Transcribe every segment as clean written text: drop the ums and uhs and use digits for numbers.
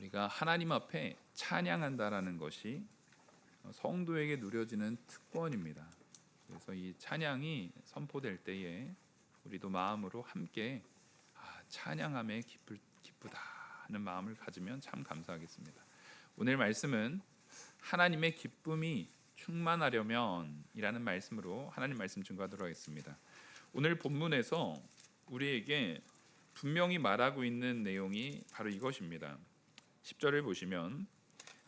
우리가 하나님 앞에 찬양한다라는 것이 성도에게 누려지는 특권입니다. 그래서 이 찬양이 선포될 때에 우리도 마음으로 함께 찬양함에 기쁘다 하는 마음을 가지면 참 감사하겠습니다. 오늘 말씀은 하나님의 기쁨이 충만하려면 이라는 말씀으로 하나님 말씀 증거하도록 하겠습니다. 오늘 본문에서 우리에게 분명히 말하고 있는 내용이 바로 이것입니다. 10절을 보시면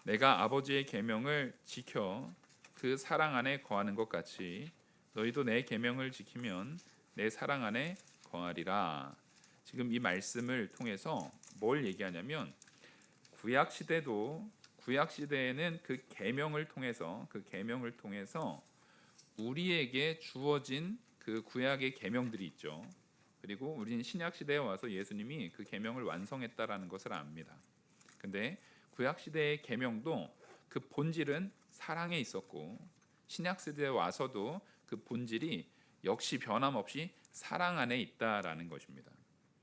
내가 아버지의 계명을 지켜 그 사랑 안에 거하는 것 같이 너희도 내 계명을 지키면 내 사랑 안에 거하리라. 지금 이 말씀을 통해서 뭘 얘기하냐면 구약 시대에는 그 계명을 통해서 우리에게 주어진 그 구약의 계명들이 있죠. 그리고 우리는 신약 시대에 와서 예수님이 그 계명을 완성했다라는 것을 압니다. 근데 구약 시대의 계명도 그 본질은 사랑에 있었고 신약 시대에 와서도 그 본질이 역시 변함없이 사랑 안에 있다라는 것입니다.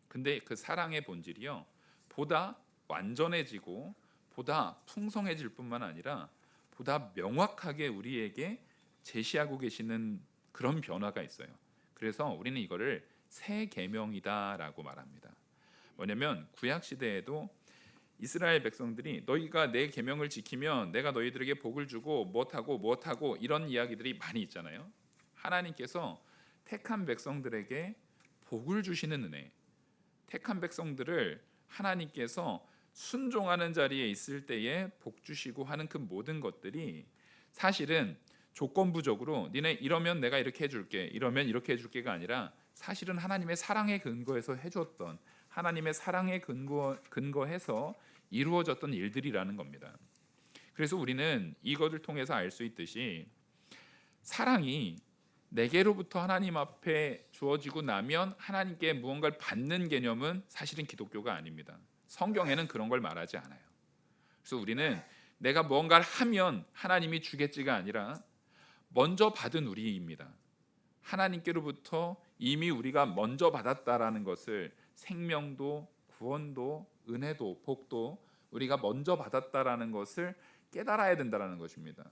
근데 그 사랑의 본질이요 보다 완전해지고 보다 풍성해질 뿐만 아니라 보다 명확하게 우리에게 제시하고 계시는 그런 변화가 있어요. 그래서 우리는 이거를 새 계명이다라고 말합니다. 뭐냐면 구약 시대에도 이스라엘 백성들이 너희가 내 계명을 지키면 내가 너희들에게 복을 주고 무엇하고 이런 이야기들이 많이 있잖아요. 하나님께서 택한 백성들에게 복을 주시는 은혜, 택한 백성들을 하나님께서 순종하는 자리에 있을 때에 복 주시고 하는 그 모든 것들이 사실은 조건부적으로 니네 이러면 내가 이렇게 해줄게, 이러면 이렇게 해줄게가 아니라 사실은 하나님의 사랑에 근거해서 해줬던, 하나님의 사랑에 근거해서 이루어졌던 일들이라는 겁니다. 그래서 우리는 이것을 통해서 알 수 있듯이 사랑이 내게로부터 하나님 앞에 주어지고 나면 하나님께 무언가를 받는 개념은 사실은 기독교가 아닙니다. 성경에는 그런 걸 말하지 않아요. 그래서 우리는 내가 무언가를 하면 하나님이 주겠지가 아니라 먼저 받은 우리입니다. 하나님께로부터 이미 우리가 먼저 받았다라는 것을 생명도 구원도 은혜도 복도 우리가 먼저 받았다라는 것을 깨달아야 된다라는 것입니다.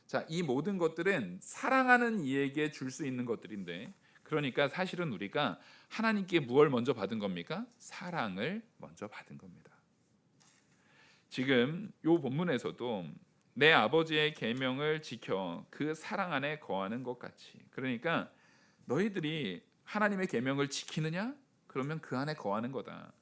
자, 이 모든 것들은 사랑하는 이에게 줄 수 있는 것들인데 그러니까 사실은 우리가 하나님께 무엇을 먼저 받은 겁니까? 사랑을 먼저 받은 겁니다. 지금 이 본문에서도 내 아버지의 계명을 지켜 그 사랑 안에 거하는 것 같이 그러니까 너희들이 하나님의 계명을 지키느냐? 그러면 그 안에 거하는 거다.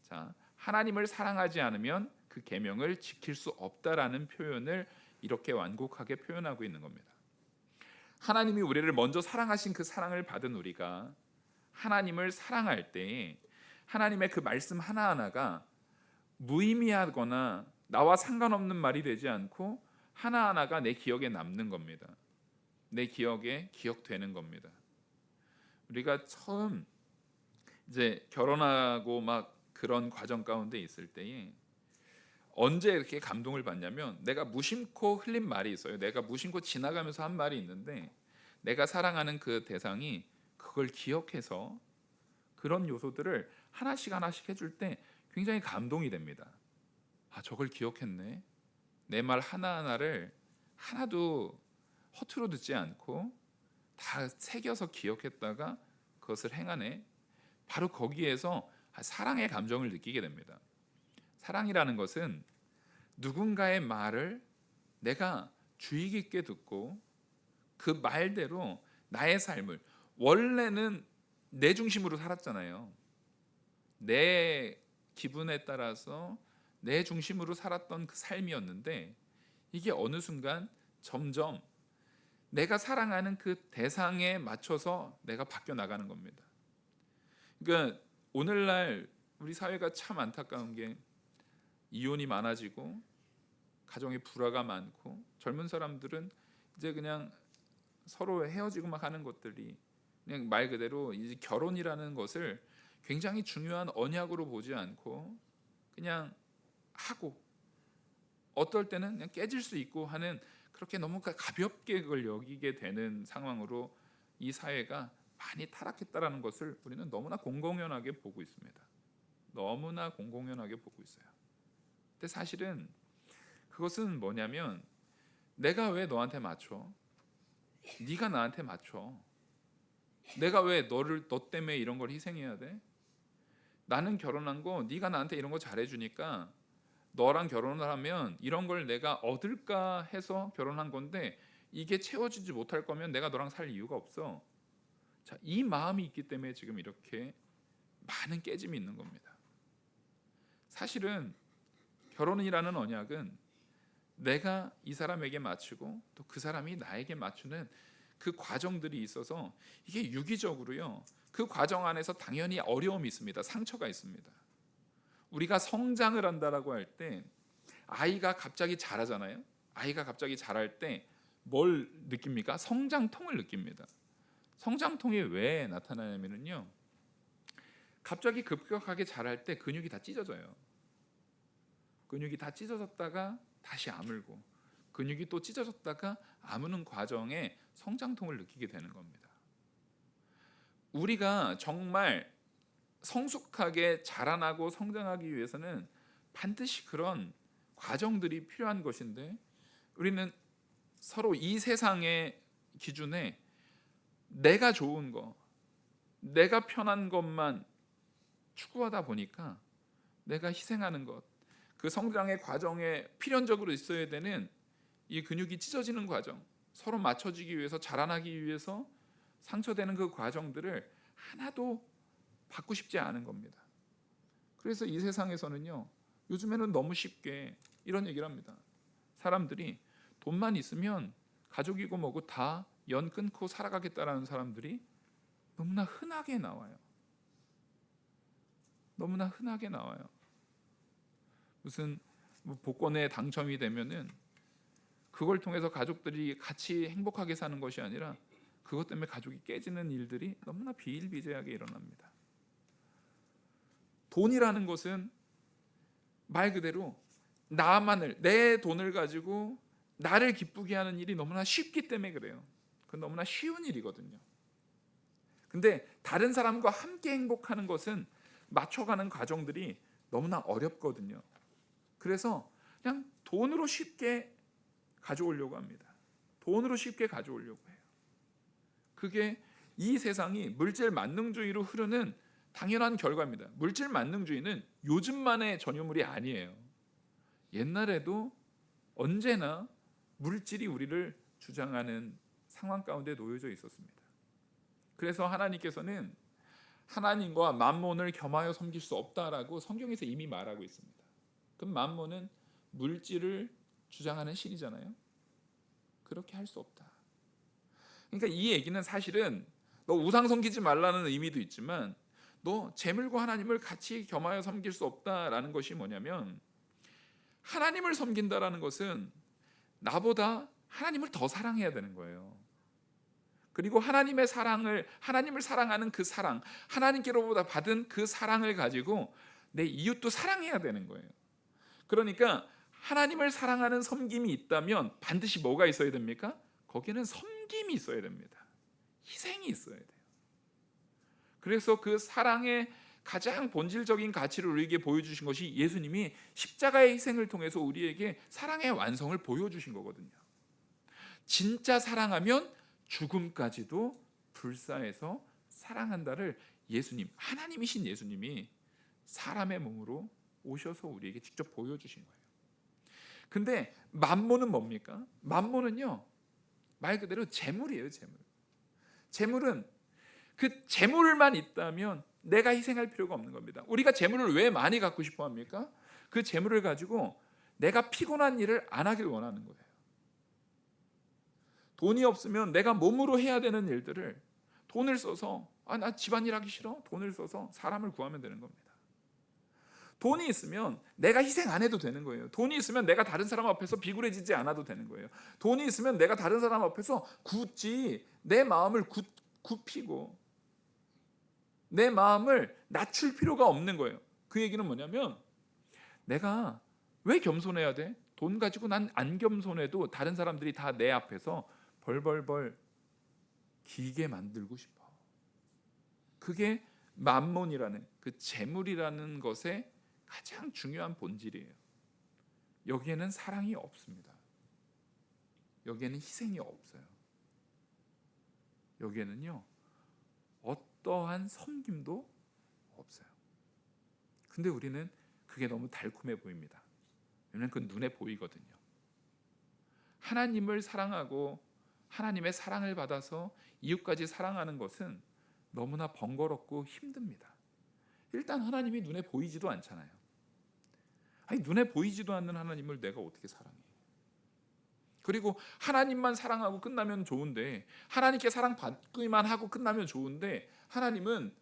자, 하나님을 사랑하지 않으면 그 계명을 지킬 수 없다라는 표현을 이렇게 완곡하게 표현하고 있는 겁니다. 하나님이 우리를 먼저 사랑하신 그 사랑을 받은 우리가 하나님을 사랑할 때 하나님의 그 말씀 하나하나가 무의미하거나 나와 상관없는 말이 되지 않고 하나하나가 내 기억에 남는 겁니다. 내 기억에 기억되는 겁니다. 우리가 처음 이제 결혼하고 막 그런 과정 가운데 있을 때에 언제 이렇게 감동을 받냐면 내가 무심코 흘린 말이 있어요. 내가 무심코 지나가면서 한 말이 있는데 내가 사랑하는 그 대상이 그걸 기억해서 그런 요소들을 하나씩 해줄 때 굉장히 감동이 됩니다. 아, 저걸 기억했네. 내 말 하나하나를 하나도 허투루 듣지 않고 다 새겨서 기억했다가 그것을 행하네. 바로 거기에서 사랑의 감정을 느끼게 됩니다. 사랑이라는 것은 누군가의 말을 내가 주의 깊게 듣고 그 말대로 나의 삶을 원래는 내 중심으로 살았잖아요. 내 기분에 따라서 내 중심으로 살았던 그 삶이었는데 이게 어느 순간 점점 내가 사랑하는 그 대상에 맞춰서 내가 바뀌어 나가는 겁니다. 그러니까 오늘날 우리 사회가 참 안타까운 게 이혼이 많아지고 가정의 불화가 많고 젊은 사람들은 이제 그냥 서로 헤어지고 막 하는 것들이 그냥 말 그대로 이제 결혼이라는 것을 굉장히 중요한 언약으로 보지 않고 그냥 하고 어떨 때는 그냥 깨질 수 있고 하는 그렇게 너무 가볍게 그걸 여기게 되는 상황으로 이 사회가 많이 타락했다라는 것을 우리는 너무나 공공연하게 보고 있습니다. 너무나 공공연하게 보고 있어요. 근데 사실은 그것은 뭐냐면 내가 왜 너한테 맞춰? 네가 나한테 맞춰. 내가 왜 너 때문에 이런 걸 희생해야 돼? 나는 결혼한 거 네가 나한테 이런 거 잘해주니까 너랑 결혼을 하면 이런 걸 내가 얻을까 해서 결혼한 건데 이게 채워지지 못할 거면 내가 너랑 살 이유가 없어. 자, 이 마음이 있기 때문에 지금 이렇게 많은 깨짐이 있는 겁니다. 사실은 결혼이라는 언약은 내가 이 사람에게 맞추고 또 그 사람이 나에게 맞추는 그 과정들이 있어서 이게 유기적으로요. 그 과정 안에서 당연히 어려움이 있습니다. 상처가 있습니다. 우리가 성장을 한다라고 할 때 아이가 갑자기 자라잖아요. 아이가 갑자기 자랄 때 뭘 느낍니까? 성장통을 느낍니다. 성장통이 왜 나타나냐면요. 갑자기 급격하게 자랄 때 근육이 다 찢어져요. 근육이 다 찢어졌다가 다시 아물고 근육이 또 찢어졌다가 아무는 과정에 성장통을 느끼게 되는 겁니다. 우리가 정말 성숙하게 자라나고 성장하기 위해서는 반드시 그런 과정들이 필요한 것인데 우리는 서로 이 세상의 기준에 내가 좋은 거, 내가 편한 것만 추구하다 보니까 내가 희생하는 것, 그 성장의 과정에 필연적으로 있어야 되는 이 근육이 찢어지는 과정, 서로 맞춰지기 위해서 자라나기 위해서 상처되는 그 과정들을 하나도 받고 싶지 않은 겁니다. 그래서 이 세상에서는요, 요즘에는 너무 쉽게 이런 얘기를 합니다. 사람들이 돈만 있으면 가족이고 뭐고 다 연 끊고 살아가겠다라는 사람들이 너무나 흔하게 나와요. 너무나 흔하게 나와요. 무슨 복권에 당첨이 되면은 그걸 통해서 가족들이 같이 행복하게 사는 것이 아니라 그것 때문에 가족이 깨지는 일들이 너무나 비일비재하게 일어납니다. 돈이라는 것은 말 그대로 내 돈을 가지고 나를 기쁘게 하는 일이 너무나 쉽기 때문에 그래요. 그건 너무나 쉬운 일이거든요. 근데 다른 사람과 함께 행복하는 것은 맞춰가는 과정들이 너무나 어렵거든요. 그래서 그냥 돈으로 쉽게 가져오려고 합니다. 돈으로 쉽게 가져오려고 해요. 그게 이 세상이 물질 만능주의로 흐르는 당연한 결과입니다. 물질 만능주의는 요즘만의 전유물이 아니에요. 옛날에도 언제나 물질이 우리를 주장하는 상황 가운데 놓여져 있었습니다. 그래서 하나님께서는 하나님과 만몬을 겸하여 섬길 수 없다라고 성경에서 이미 말하고 있습니다. 그럼 만몬은 물질을 주장하는 신이잖아요. 그렇게 할 수 없다. 그러니까 이 얘기는 사실은 너 우상 섬기지 말라는 의미도 있지만 너 재물과 하나님을 같이 겸하여 섬길 수 없다라는 것이 뭐냐면 하나님을 섬긴다라는 것은 나보다 하나님을 더 사랑해야 되는 거예요. 그리고 하나님을 사랑하는 그 사랑, 하나님께로부터 받은 그 사랑을 가지고 내 이웃도 사랑해야 되는 거예요. 그러니까 하나님을 사랑하는 섬김이 있다면 반드시 뭐가 있어야 됩니까? 거기는 섬김이 있어야 됩니다. 희생이 있어야 돼요. 그래서 그 사랑의 가장 본질적인 가치를 우리에게 보여주신 것이 예수님이 십자가의 희생을 통해서 우리에게 사랑의 완성을 보여주신 거거든요. 진짜 사랑하면 죽음까지도 불사해서 사랑한다를 하나님이신 예수님이 사람의 몸으로 오셔서 우리에게 직접 보여주신 거예요. 근데 만몬은 뭡니까? 만몬은요, 말 그대로 재물이에요. 재물은 그 재물만 있다면 내가 희생할 필요가 없는 겁니다. 우리가 재물을 왜 많이 갖고 싶어 합니까? 그 재물을 가지고 내가 피곤한 일을 안 하길 원하는 거예요. 돈이 없으면 내가 몸으로 해야 되는 일들을 돈을 써서 나 집안일 하기 싫어? 돈을 써서 사람을 구하면 되는 겁니다. 돈이 있으면 내가 희생 안 해도 되는 거예요. 돈이 있으면 내가 다른 사람 앞에서 비굴해지지 않아도 되는 거예요. 돈이 있으면 내가 다른 사람 앞에서 굳이 내 마음을 굽히고 내 마음을 낮출 필요가 없는 거예요. 그 얘기는 뭐냐면 내가 왜 겸손해야 돼? 돈 가지고 난 안 겸손해도 다른 사람들이 다 내 앞에서 벌벌벌 기게 만들고 싶어. 그게 만몬이라는 그 재물이라는 것의 가장 중요한 본질이에요. 여기에는 사랑이 없습니다. 여기에는 희생이 없어요. 여기에는요 어떠한 섬김도 없어요. 근데 우리는 그게 너무 달콤해 보입니다. 왜냐하면 그건 눈에 보이거든요. 하나님을 사랑하고 하나님의 사랑을 받아서 이웃까지 사랑하는 것은 너무나 번거롭고 힘듭니다. 일단 하나님이 눈에 보이지도 않잖아요. 아니, 눈에 보이지도 않는 하나님을 내가 어떻게 사랑해? 그리고 하나님만 사랑하고 끝나면 좋은데, 하나님께 사랑받기만 하고 끝나면 좋은데, 하나님은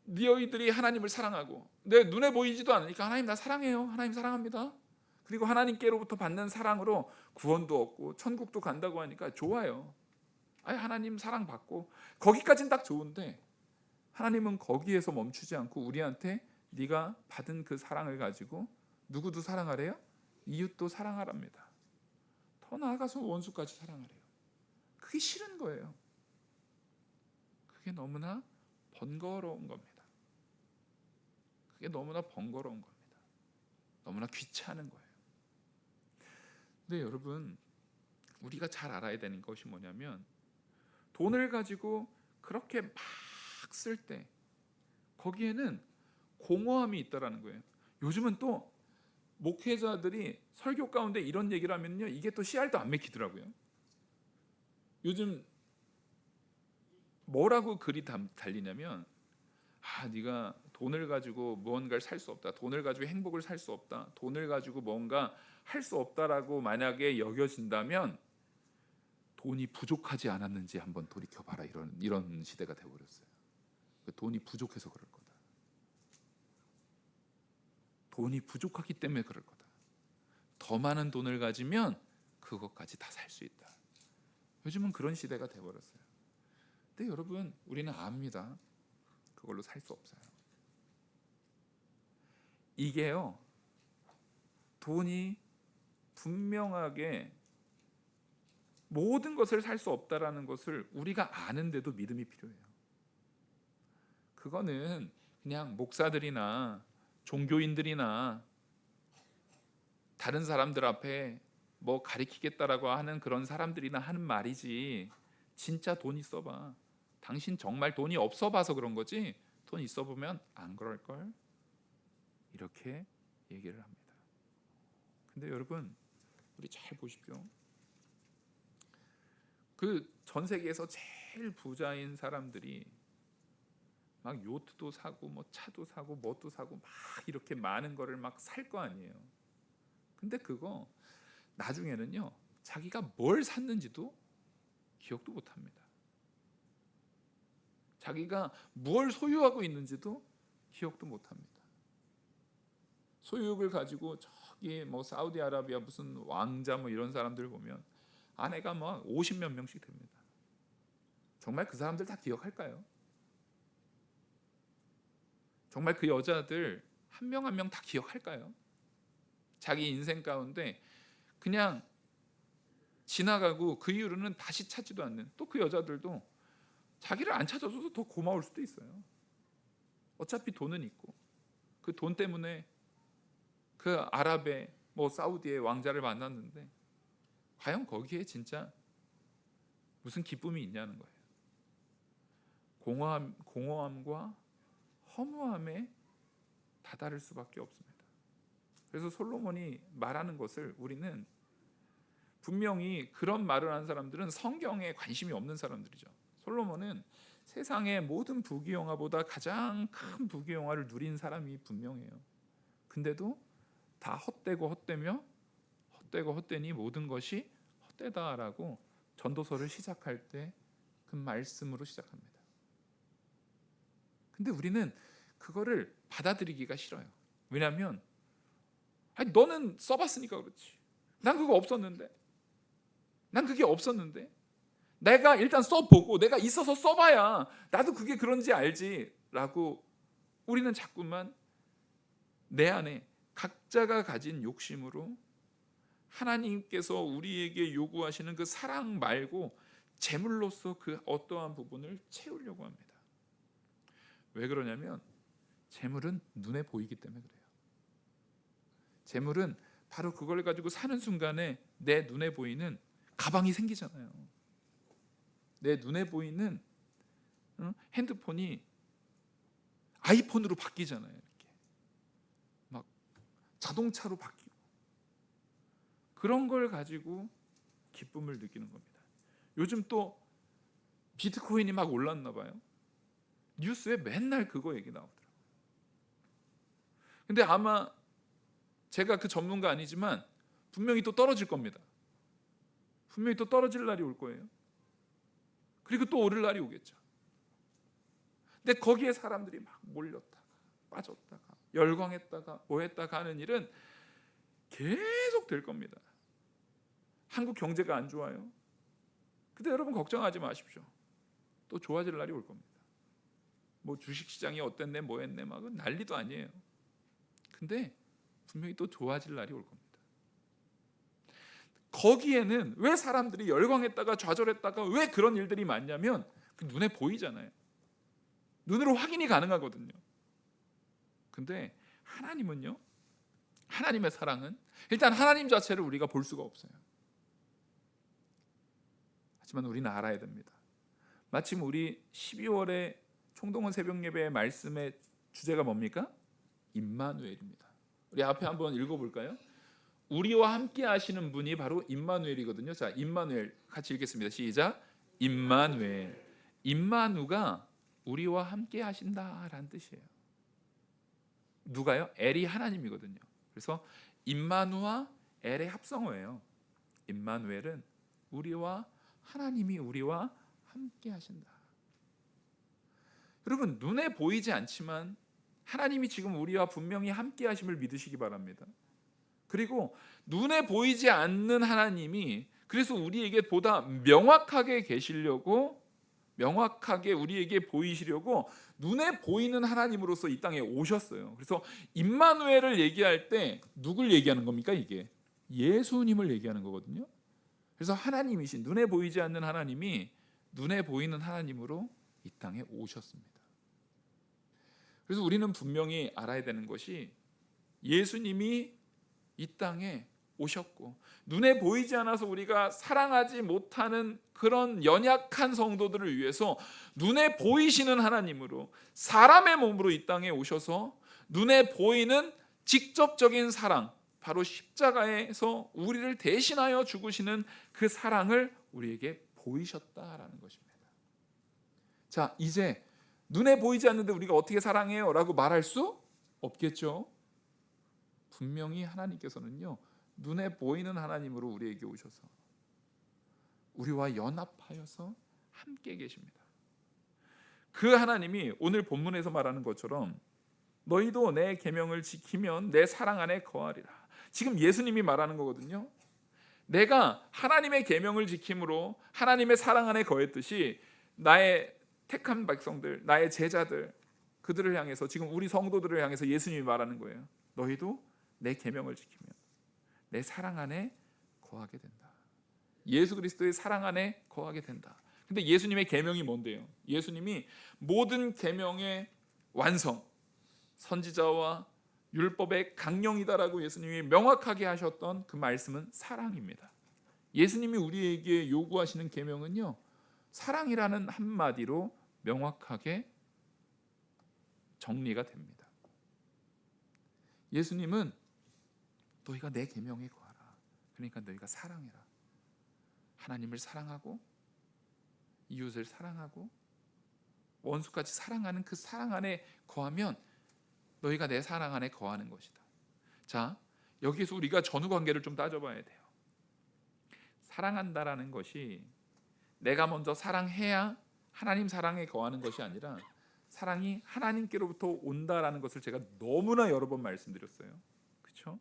너희들이 하나님을 사랑하고 내 눈에 보이지도 않으니까 하나님 나 사랑해요, 하나님 사랑합니다, 그리고 하나님께로부터 받는 사랑으로 구원도 얻고 천국도 간다고 하니까 좋아요. 아니, 하나님 사랑받고 거기까지는 딱 좋은데, 하나님은 거기에서 멈추지 않고 우리한테 네가 받은 그 사랑을 가지고 누구도 사랑하래요? 이웃도 사랑하랍니다. 더 나아가서 원수까지 사랑하래요. 그게 싫은 거예요. 그게 너무나 번거로운 겁니다. 그게 너무나 번거로운 겁니다. 너무나 귀찮은 거예요. 근데 여러분, 우리가 잘 알아야 되는 것이 뭐냐면, 돈을 가지고 그렇게 막 쓸 때 거기에는 공허함이 있다라는 거예요. 요즘은 또 목회자들이 설교 가운데 이런 얘기를 하면요, 이게 또 씨알도 안 맥히더라고요. 요즘 뭐라고 글이 달리냐면, 네가 돈을 가지고 무언가를 살 수 없다, 돈을 가지고 행복을 살 수 없다, 돈을 가지고 뭔가 할 수 없다라고 만약에 여겨진다면 돈이 부족하지 않았는지 한번 돌이켜봐라, 이런 시대가 되어버렸어요. 돈이 부족해서 그럴 거다, 돈이 부족하기 때문에 그럴 거다, 더 많은 돈을 가지면 그것까지 다 살 수 있다. 요즘은 그런 시대가 되어버렸어요. 근데 여러분, 우리는 압니다. 그걸로 살 수 없어요. 이게요, 돈이 분명하게 모든 것을 살 수 없다라는 것을 우리가 아는데도 믿음이 필요해요. 그거는 그냥 목사들이나 종교인들이나 다른 사람들 앞에 뭐 가리키겠다라고 하는 그런 사람들이나 하는 말이지, 진짜 돈 있어봐, 당신 정말 돈이 없어 봐서 그런 거지, 돈 있어 보면 안 그럴걸, 이렇게 얘기를 합니다. 근데 여러분, 우리 잘 보십시오. 그 전 세계에서 제일 부자인 사람들이 막 요트도 사고 뭐 차도 사고 뭣도 사고 막 이렇게 많은 거를 막 살 거 아니에요. 근데 그거 나중에는요, 자기가 뭘 샀는지도 기억도 못 합니다. 자기가 뭘 소유하고 있는지도 기억도 못 합니다. 소유욕을 가지고 저기 뭐 사우디아라비아 무슨 왕자 뭐 이런 사람들 보면 아내가 뭐 50몇 명씩 됩니다. 정말 그 사람들 다 기억할까요? 정말 그 여자들 한 명 한 명 다 기억할까요? 자기 인생 가운데 그냥 지나가고 그 이후로는 다시 찾지도 않는, 또 그 여자들도 자기를 안 찾아줘서 더 고마울 수도 있어요. 어차피 돈은 있고 그 돈 때문에 그 아랍의 뭐 사우디의 왕자를 만났는데 과연 거기에 진짜 무슨 기쁨이 있냐는 거예요. 공허함과 허무함에 다다를 수밖에 없습니다. 그래서 솔로몬이 말하는 것을 우리는, 분명히 그런 말을 하는 사람들은 성경에 관심이 없는 사람들이죠. 솔로몬은 세상의 모든 부귀영화보다 가장 큰 부귀영화를 누린 사람이 분명해요. 근데도 다 헛되고 헛되며 헛되고 헛되니 모든 것이 헛되다라고 전도서를 시작할 때 그 말씀으로 시작합니다. 근데 우리는 그거를 받아들이기가 싫어요. 왜냐하면 너는 써봤으니까 그렇지, 난 그거 없었는데, 난 그게 없었는데, 내가 일단 써보고 내가 있어서 써봐야 나도 그게 그런지 알지 라고 우리는 자꾸만 내 안에 각자가 가진 욕심으로 하나님께서 우리에게 요구하시는 그 사랑 말고 재물로서 그 어떠한 부분을 채우려고 합니다. 왜 그러냐면 재물은 눈에 보이기 때문에 그래요. 재물은 바로 그걸 가지고 사는 순간에 내 눈에 보이는 가방이 생기잖아요. 내 눈에 보이는 핸드폰이 아이폰으로 바뀌잖아요. 이렇게 막 자동차로 바뀌고, 그런 걸 가지고 기쁨을 느끼는 겁니다. 요즘 또 비트코인이 막 올랐나 봐요. 뉴스에 맨날 그거 얘기 나오더라고요. 근데 아마 제가 그 전문가 아니지만 분명히 또 떨어질 겁니다. 분명히 또 떨어질 날이 올 거예요. 그리고 또 오를 날이 오겠죠. 근데 거기에 사람들이 막 몰렸다가 빠졌다가 열광했다가 뭐했다가 하는 일은 계속 될 겁니다. 한국 경제가 안 좋아요. 근데 여러분 걱정하지 마십시오. 또 좋아질 날이 올 겁니다. 뭐 주식시장이 어땠네 뭐했네 막 난리도 아니에요. 근데 분명히 또 좋아질 날이 올 겁니다. 거기에는 왜 사람들이 열광했다가 좌절했다가 왜 그런 일들이 많냐면 그 눈에 보이잖아요. 눈으로 확인이 가능하거든요. 근데 하나님은요, 하나님의 사랑은 일단 하나님 자체를 우리가 볼 수가 없어요. 하지만 우리는 알아야 됩니다. 마침 우리 12월에 총동원 새벽 예배의 말씀의 주제가 뭡니까? 임마누엘입니다. 우리 앞에 한번 읽어볼까요? 우리와 함께 하시는 분이 바로 임마누엘이거든요. 자, 임마누엘 같이 읽겠습니다. 시작. 임마누엘. 임마누가 우리와 함께 하신다라는 뜻이에요. 누가요? 엘이 하나님이거든요. 그래서 임마누와 엘의 합성어예요. 임마누엘은 우리와 하나님이 우리와 함께 하신다. 여러분, 눈에 보이지 않지만 하나님이 지금 우리와 분명히 함께 하심을 믿으시기 바랍니다. 그리고 눈에 보이지 않는 하나님이 그래서 우리에게 보다 명확하게 계시려고, 명확하게 우리에게 보이시려고 눈에 보이는 하나님으로서 이 땅에 오셨어요. 그래서 임마누엘을 얘기할 때 누굴 얘기하는 겁니까? 이게 예수님을 얘기하는 거거든요. 그래서 하나님이신, 눈에 보이지 않는 하나님이 눈에 보이는 하나님으로 이 땅에 오셨습니다. 그래서 우리는 분명히 알아야 되는 것이 예수님이 이 땅에 오셨고, 눈에 보이지 않아서 우리가 사랑하지 못하는 그런 연약한 성도들을 위해서 눈에 보이시는 하나님으로 사람의 몸으로 이 땅에 오셔서 눈에 보이는 직접적인 사랑, 바로 십자가에서 우리를 대신하여 죽으시는 그 사랑을 우리에게 보이셨다라는 것입니다. 자, 이제 눈에 보이지 않는데 우리가 어떻게 사랑해요? 라고 말할 수 없겠죠. 분명히 하나님께서는요, 눈에 보이는 하나님으로 우리에게 오셔서 우리와 연합하여서 함께 계십니다. 그 하나님이 오늘 본문에서 말하는 것처럼 너희도 내 계명을 지키면 내 사랑 안에 거하리라. 지금 예수님이 말하는 거거든요. 내가 하나님의 계명을 지킴으로 하나님의 사랑 안에 거했듯이 나의 택한 백성들, 나의 제자들, 그들을 향해서, 지금 우리 성도들을 향해서 예수님이 말하는 거예요. 너희도 내 계명을 지키면 내 사랑 안에 거하게 된다. 예수 그리스도의 사랑 안에 거하게 된다. 근데 예수님의 계명이 뭔데요? 예수님이 모든 계명의 완성, 선지자와 율법의 강령이다라고 예수님이 명확하게 하셨던 그 말씀은 사랑입니다. 예수님이 우리에게 요구하시는 계명은요, 사랑이라는 한마디로 명확하게 정리가 됩니다. 예수님은 너희가 내 계명에 거하라. 그러니까 너희가 사랑해라. 하나님을 사랑하고 이웃을 사랑하고 원수까지 사랑하는 그 사랑 안에 거하면 너희가 내 사랑 안에 거하는 것이다. 자, 여기서 우리가 전후 관계를 좀 따져봐야 돼요. 사랑한다라는 것이 내가 먼저 사랑해야 하나님 사랑에 거하는 것이 아니라 사랑이 하나님께로부터 온다라는 것을 제가 너무나 여러 번 말씀드렸어요. 그렇죠?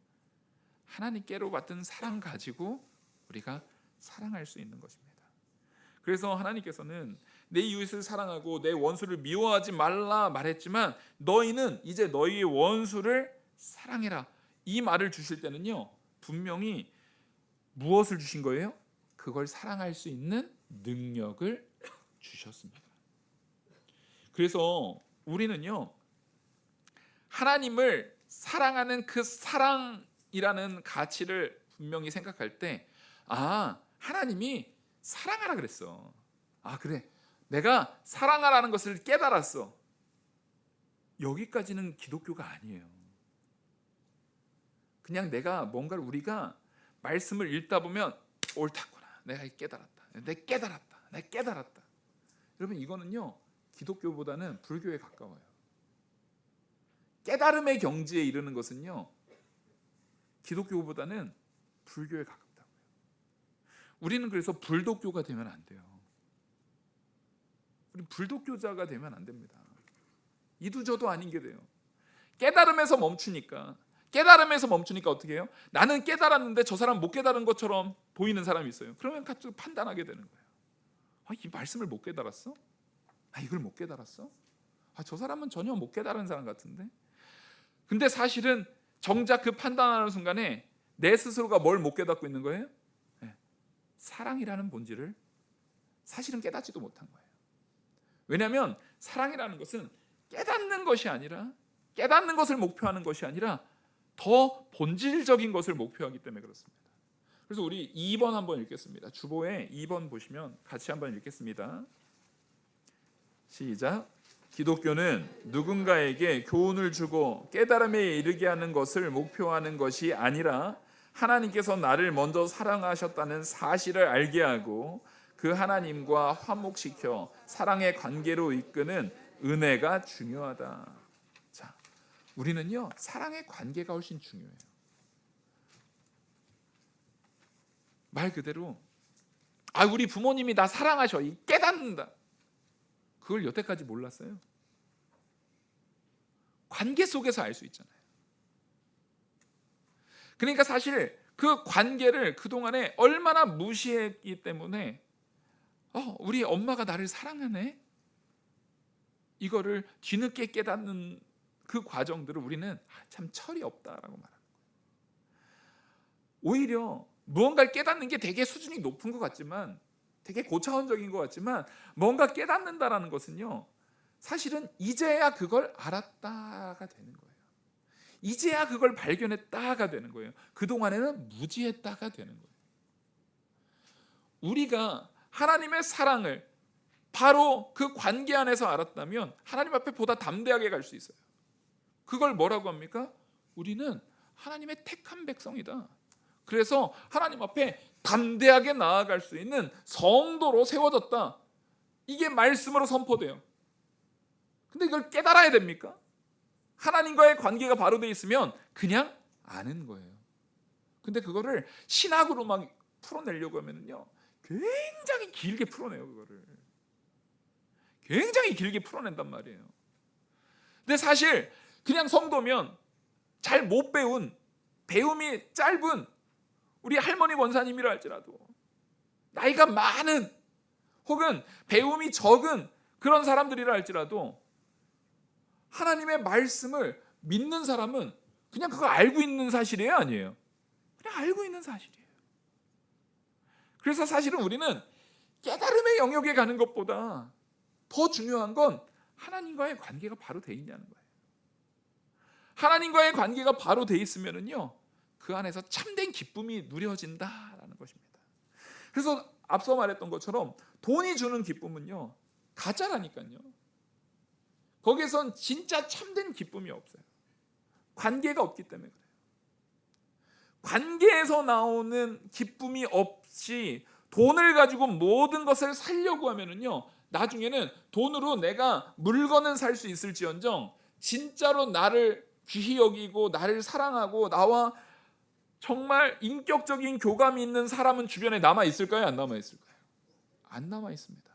하나님께로 받은 사랑 가지고 우리가 사랑할 수 있는 것입니다. 그래서 하나님께서는 내 이웃을 사랑하고 내 원수를 미워하지 말라 말했지만 너희는 이제 너희의 원수를 사랑해라, 이 말을 주실 때는요, 분명히 무엇을 주신 거예요? 그걸 사랑할 수 있는 능력을 주셨습니다. 그래서 우리는요, 하나님을 사랑하는 그 사랑 가치를 분명히 생각할 때, 하나님이 사랑하라 그랬어. 그래, 내가 사랑하라는 것을 깨달았어. 여기까지는 기독교가 아니에요. 그냥 내가 뭔가를, 우리가 말씀을 읽다 보면 옳다구나, 내가 깨달았다, 내가 깨달았다. 여러분, 이거는요 기독교보다는 불교에 가까워요. 깨달음의 경지에 이르는 것은요 기독교보다는 불교에 가깝다고요. 우리는 그래서 불독교가 되면 안 돼요. 우리 불독교자가 되면 안 됩니다. 이두저도 아닌 게 돼요. 깨달음에서 멈추니까 어떻게 해요? 나는 깨달았는데 저 사람 못 깨달은 것처럼 보이는 사람이 있어요. 그러면 같이 판단하게 되는 거예요. 이 말씀을 못 깨달았어? 이걸 못 깨달았어? 저 사람은 전혀 못 깨달은 사람 같은데? 근데 사실은 정작 그 판단하는 순간에 내 스스로가 뭘 못 깨닫고 있는 거예요? 사랑이라는 본질을 사실은 깨닫지도 못한 거예요. 왜냐하면 사랑이라는 것은 깨닫는 것이 아니라, 깨닫는 것을 목표하는 것이 아니라 더 본질적인 것을 목표하기 때문에 그렇습니다. 그래서 우리 2번 한번 읽겠습니다. 주보에 2번 보시면 같이 한번 읽겠습니다. 시작. 기독교는 누군가에게 교훈을 주고 깨달음에 이르게 하는 것을 목표하는 것이 아니라 하나님께서 나를 먼저 사랑하셨다는 사실을 알게 하고 그 하나님과 화목시켜 사랑의 관계로 이끄는 은혜가 중요하다. 자, 우리는요 사랑의 관계가 훨씬 중요해요. 말 그대로 우리 부모님이 나 사랑하셔, 깨닫는다. 그걸 여태까지 몰랐어요. 관계 속에서 알 수 있잖아요. 그러니까 사실 그 관계를 그동안에 얼마나 무시했기 때문에 우리 엄마가 나를 사랑하네, 이거를 뒤늦게 깨닫는 그 과정들을 우리는 참 철이 없다라고 말하는 거예요. 오히려 무언가를 깨닫는 게 되게 수준이 높은 것 같지만, 되게 고차원적인 것 같지만, 뭔가 깨닫는다라는 것은요 사실은 이제야 그걸 알았다가 되는 거예요. 이제야 그걸 발견했다가 되는 거예요. 그동안에는 무지했다가 되는 거예요. 우리가 하나님의 사랑을 바로 그 관계 안에서 알았다면 하나님 앞에 보다 담대하게 갈 수 있어요. 그걸 뭐라고 합니까? 우리는 하나님의 택한 백성이다. 그래서 하나님 앞에 담대하게 나아갈 수 있는 성도로 세워졌다. 이게 말씀으로 선포돼요. 근데 이걸 깨달아야 됩니까? 하나님과의 관계가 바로 돼 있으면 그냥 아는 거예요. 근데 그거를 신학으로 막 풀어내려고 하면요 굉장히 길게 풀어내요. 그거를 굉장히 길게 풀어낸단 말이에요. 근데 사실 그냥 성도면 잘 못 배운, 배움이 짧은 우리 할머니 권사님이라 할지라도, 나이가 많은 혹은 배움이 적은 그런 사람들이라 할지라도 하나님의 말씀을 믿는 사람은 그냥 그걸 알고 있는 사실이에요, 아니에요? 그냥 알고 있는 사실이에요. 그래서 사실은 우리는 깨달음의 영역에 가는 것보다 더 중요한 건 하나님과의 관계가 바로 돼 있냐는 거예요. 하나님과의 관계가 바로 돼 있으면은요 그 안에서 참된 기쁨이 누려진다라는 것입니다. 그래서 앞서 말했던 것처럼 돈이 주는 기쁨은요 가짜라니까요. 거기에선 진짜 참된 기쁨이 없어요. 관계가 없기 때문에 그래요. 관계에서 나오는 기쁨이 없이 돈을 가지고 모든 것을 살려고 하면은요 나중에는 돈으로 내가 물건은 살 수 있을지언정 진짜로 나를 귀히 여기고 나를 사랑하고 나와 정말 인격적인 교감이 있는 사람은 주변에 남아 있을까요? 안 남아 있을까요? 안 남아 있습니다.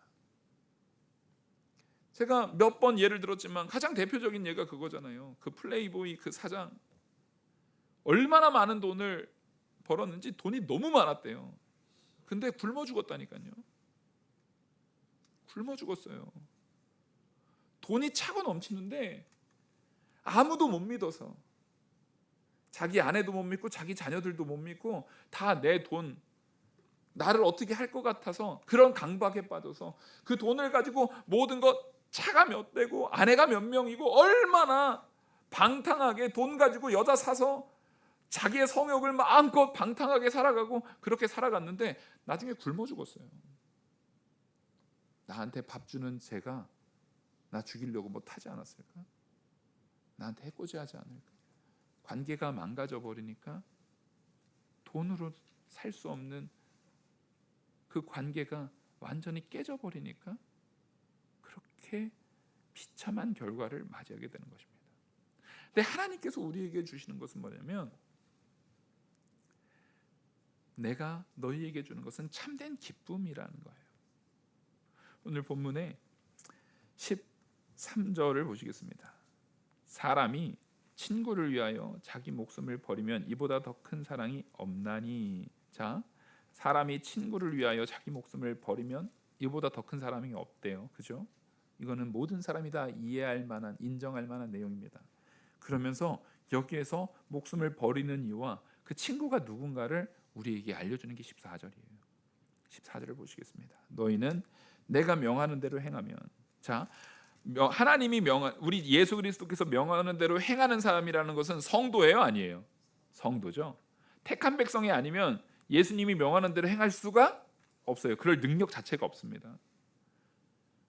제가 몇 번 예를 들었지만 가장 대표적인 예가 그거잖아요. 그 플레이보이 그 사장 얼마나 많은 돈을 벌었는지 돈이 너무 많았대요. 근데 굶어 죽었다니까요. 굶어 죽었어요. 돈이 차고 넘치는데 아무도 못 믿어서, 자기 아내도 못 믿고 자기 자녀들도 못 믿고 다 내 돈, 나를 어떻게 할 것 같아서 그런 강박에 빠져서 그 돈을 가지고 모든 것, 차가 몇 대고 아내가 몇 명이고 얼마나 방탕하게 돈 가지고 여자 사서 자기의 성욕을 마음껏 방탕하게 살아가고 그렇게 살아갔는데 나중에 굶어 죽었어요. 나한테 밥 주는 쟤가 나 죽이려고 못하지 않았을까? 나한테 해코지하지 않을까? 관계가 망가져 버리니까 돈으로 살 수 없는 그 관계가 완전히 깨져 버리니까 그렇게 비참한 결과를 맞이하게 되는 것입니다. 근데 하나님께서 우리에게 주시는 것은 뭐냐면 내가 너희에게 주는 것은 참된 기쁨이라는 거예요. 오늘 본문에 13절을 보시겠습니다. 사람이 친구를 위하여 자기 목숨을 버리면 이보다 더 큰 사랑이 없나니. 자, 사람이 친구를 위하여 자기 목숨을 버리면 이보다 더 큰 사랑이 없대요. 그죠? 이거는 모든 사람이 다 이해할 만한, 인정할 만한 내용입니다. 그러면서 여기에서 목숨을 버리는 이유와 그 친구가 누군가를 우리에게 알려주는 게 14절이에요. 14절을 보시겠습니다. 너희는 내가 명하는 대로 행하면. 자, 하나님이 명한, 우리 예수 그리스도께서 명하는 대로 행하는 사람이라는 것은 성도예요, 아니에요? 성도죠. 택한 백성이 아니면 예수님이 명하는 대로 행할 수가 없어요. 그럴 능력 자체가 없습니다.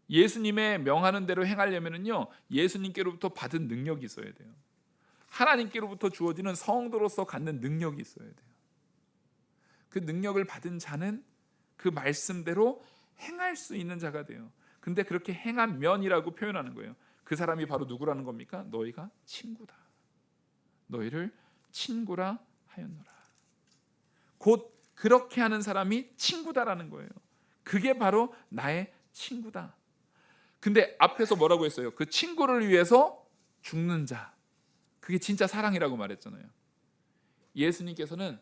예수님의 명하는 대로 행하려면은요, 예수님께로부터 받은 능력이 있어야 돼요. 하나님께로부터 주어지는 성도로서 갖는 능력이 있어야 돼요. 그 능력을 받은 자는 그 말씀대로 행할 수 있는 자가 돼요. 근데 그렇게 행하면이라고 표현하는 거예요. 그 사람이 바로 누구라는 겁니까? 너희가 친구다. 너희를 친구라 하였노라. 곧 그렇게 하는 사람이 친구다라는 거예요. 그게 바로 나의 친구다. 근데 앞에서 뭐라고 했어요? 그 친구를 위해서 죽는 자. 그게 진짜 사랑이라고 말했잖아요. 예수님께서는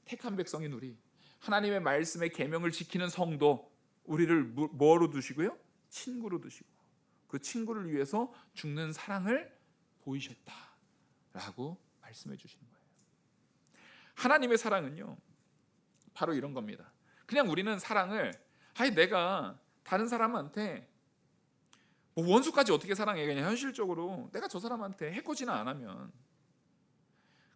택한 백성인 우리, 하나님의 말씀의 계명을 지키는 성도, 우리를 뭐로 두시고요? 친구로 두시고 그 친구를 위해서 죽는 사랑을 보이셨다라고 말씀해 주시는 거예요. 하나님의 사랑은요, 바로 이런 겁니다. 그냥 우리는 사랑을, 아니 내가 다른 사람한테 뭐 원수까지 어떻게 사랑해? 그냥 현실적으로 내가 저 사람한테 해코지는 안 하면,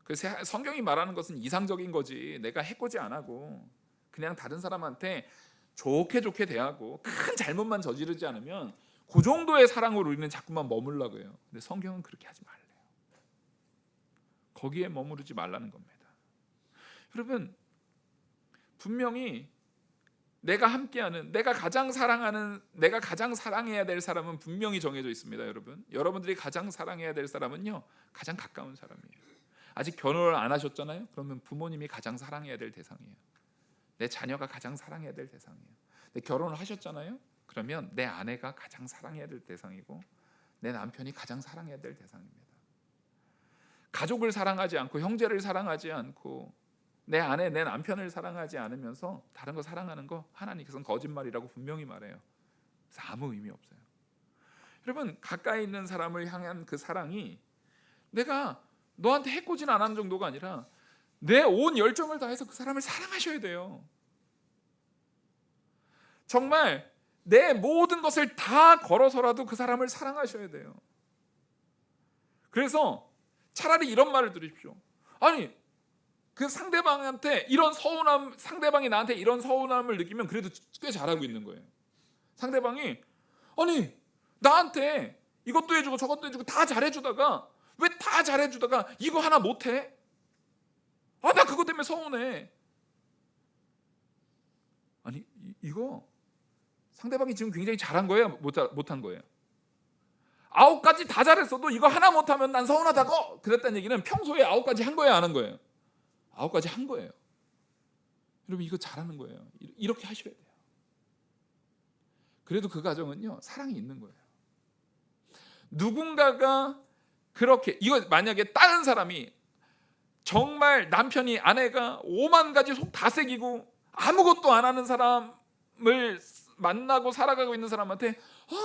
그 성경이 말하는 것은 이상적인 거지. 내가 해코지 안 하고 그냥 다른 사람한테 좋게 대하고 큰 잘못만 저지르지 않으면 그 정도의 사랑으로 우리는 자꾸만 머물라고 해요. 근데 성경은 그렇게 하지 말래요. 거기에 머무르지 말라는 겁니다. 여러분, 분명히 내가 함께하는, 내가 가장 사랑하는, 내가 가장 사랑해야 될 사람은 분명히 정해져 있습니다. 여러분들이 가장 사랑해야 될 사람은요, 가장 가까운 사람이에요. 아직 결혼을 안 하셨잖아요. 그러면 부모님이 가장 사랑해야 될 대상이에요. 내 자녀가 가장 사랑해야 될 대상이에요. 근데 결혼을 하셨잖아요. 그러면 내 아내가 가장 사랑해야 될 대상이고 내 남편이 가장 사랑해야 될 대상입니다. 가족을 사랑하지 않고 형제를 사랑하지 않고 내 아내, 내 남편을 사랑하지 않으면서 다른 거 사랑하는 거 하나님께서는 거짓말이라고 분명히 말해요. 그래서 아무 의미 없어요. 여러분, 가까이 있는 사람을 향한 그 사랑이 내가 너한테 해코지는 안 하는 정도가 아니라 내 온 열정을 다해서 그 사람을 사랑하셔야 돼요. 정말 내 모든 것을 다 걸어서라도 그 사람을 사랑하셔야 돼요. 그래서 차라리 이런 말을 들으십시오. 아니, 그 상대방한테 이런 서운함, 상대방이 나한테 이런 서운함을 느끼면 그래도 꽤 잘하고 있는 거예요. 상대방이 아니 나한테 이것도 해주고 저것도 해주고 다 잘해주다가 왜 다 잘해주다가 이거 하나 못해? 아, 나 그것 때문에 서운해. 아니 이거 상대방이 지금 굉장히 잘한 거예요? 못한 거예요? 9가지 다 잘했어도 이거 하나 못하면 난 서운하다고 그랬다는 얘기는 평소에 9가지 한 거예요, 안 한 거예요? 9가지 한 거예요. 여러분, 이거 잘하는 거예요. 이렇게 하셔야 돼요. 그래도 그 가정은요, 사랑이 있는 거예요. 누군가가 그렇게, 이거 만약에 다른 사람이 정말 남편이, 아내가 5만 가지 속 다 새기고 아무것도 안 하는 사람을 만나고 살아가고 있는 사람한테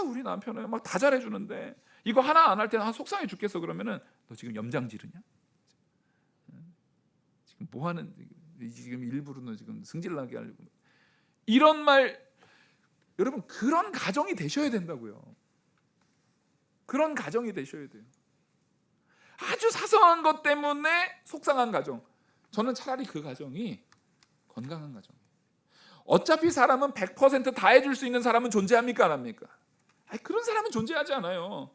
우리 남편은 막 다 잘해주는데 이거 하나 안 할 때는 속상해 죽겠어. 그러면은 너 지금 염장 지르냐? 지금 뭐 하는, 지금 일부러 너 지금 승질나게 하려고, 이런 말. 여러분, 그런 가정이 되셔야 된다고요. 그런 가정이 되셔야 돼요. 아주 사소한 것 때문에 속상한 가정, 저는 차라리 그 가정이 건강한 가정이에요. 어차피 사람은 100%다 해줄 수 있는 사람은 존재합니까 안 합니까? 아니, 그런 사람은 존재하지 않아요.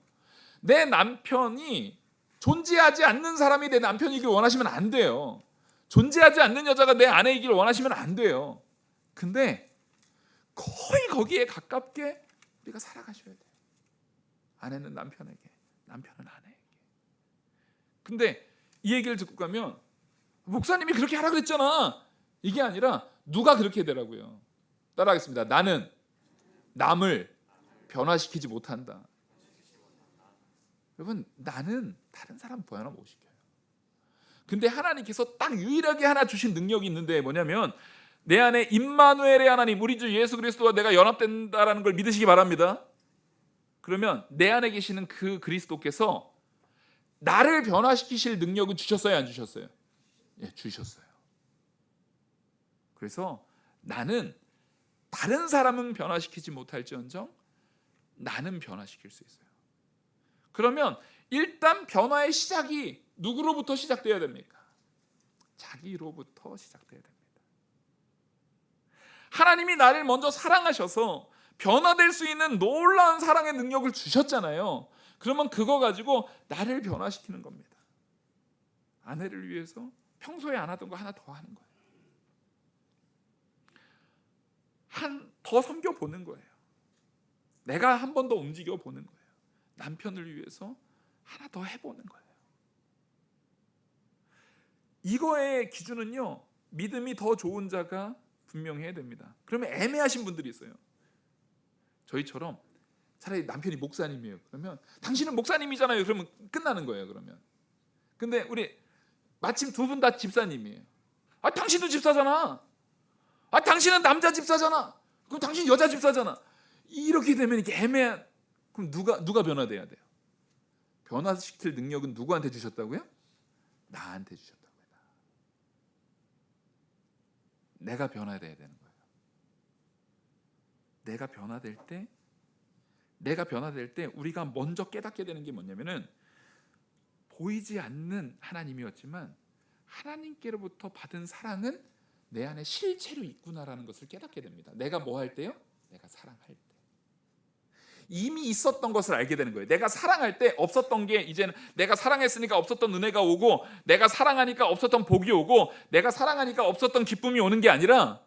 내 남편이 존재하지 않는 사람이 내 남편이길 원하시면 안 돼요. 존재하지 않는 여자가 내 아내이길 원하시면 안 돼요. 근데 거의 거기에 가깝게 우리가 살아가셔야 돼요. 아내는 남편에게, 남편은 아내에게. 근데 이 얘기를 듣고 가면 목사님이 그렇게 하라 그랬잖아. 이게 아니라 누가 그렇게 되라고요. 따라하겠습니다. 나는 남을 변화시키지 못한다. 여러분, 나는 다른 사람 변화 못 시켜요. 근데 하나님께서 딱 유일하게 하나 주신 능력이 있는데 뭐냐면 내 안에 임마누엘의 하나님, 우리 주 예수 그리스도와 내가 연합된다라는 걸 믿으시기 바랍니다. 그러면 내 안에 계시는 그 그리스도께서 나를 변화시키실 능력은 주셨어요, 안 주셨어요? 예, 주셨어요. 그래서 나는 다른 사람은 변화시키지 못할지언정 나는 변화시킬 수 있어요. 그러면 일단 변화의 시작이 누구로부터 시작돼야 됩니까? 자기로부터 시작돼야 됩니다. 하나님이 나를 먼저 사랑하셔서 변화될 수 있는 놀라운 사랑의 능력을 주셨잖아요. 그러면 그거 가지고 나를 변화시키는 겁니다. 아내를 위해서 평소에 안 하던 거 하나 더 하는 거예요. 더 섬겨 보는 거예요. 내가 한 번 더 움직여 보는 거예요. 남편을 위해서 하나 더 해보는 거예요. 이거의 기준은요, 믿음이 더 좋은 자가 분명해야 됩니다. 그러면 애매하신 분들이 있어요. 저희처럼 차라리 남편이 목사님이에요. 그러면 당신은 목사님이잖아요. 그러면 끝나는 거예요. 그러면. 근데 우리 마침 두 분 다 집사님이에요. 아, 당신도 집사잖아. 아, 당신은 남자 집사잖아. 그럼 당신 여자 집사잖아. 이렇게 되면 이게 애매한. 그럼 누가 변화돼야 돼요? 변화시킬 능력은 누구한테 주셨다고요? 나한테 주셨다고요. 내가 변화돼야 되는 거예요. 내가 변화될 때 우리가 먼저 깨닫게 되는 게 뭐냐면은 보이지 않는 하나님이었지만 하나님께로부터 받은 사랑은 내 안에 실체로 있구나라는 것을 깨닫게 됩니다. 내가 뭐 할 때요? 내가 사랑할 때. 이미 있었던 것을 알게 되는 거예요. 내가 사랑할 때 없었던 게 이제는 내가 사랑했으니까 없었던 은혜가 오고, 내가 사랑하니까 없었던 복이 오고, 내가 사랑하니까 없었던 기쁨이 오는 게 아니라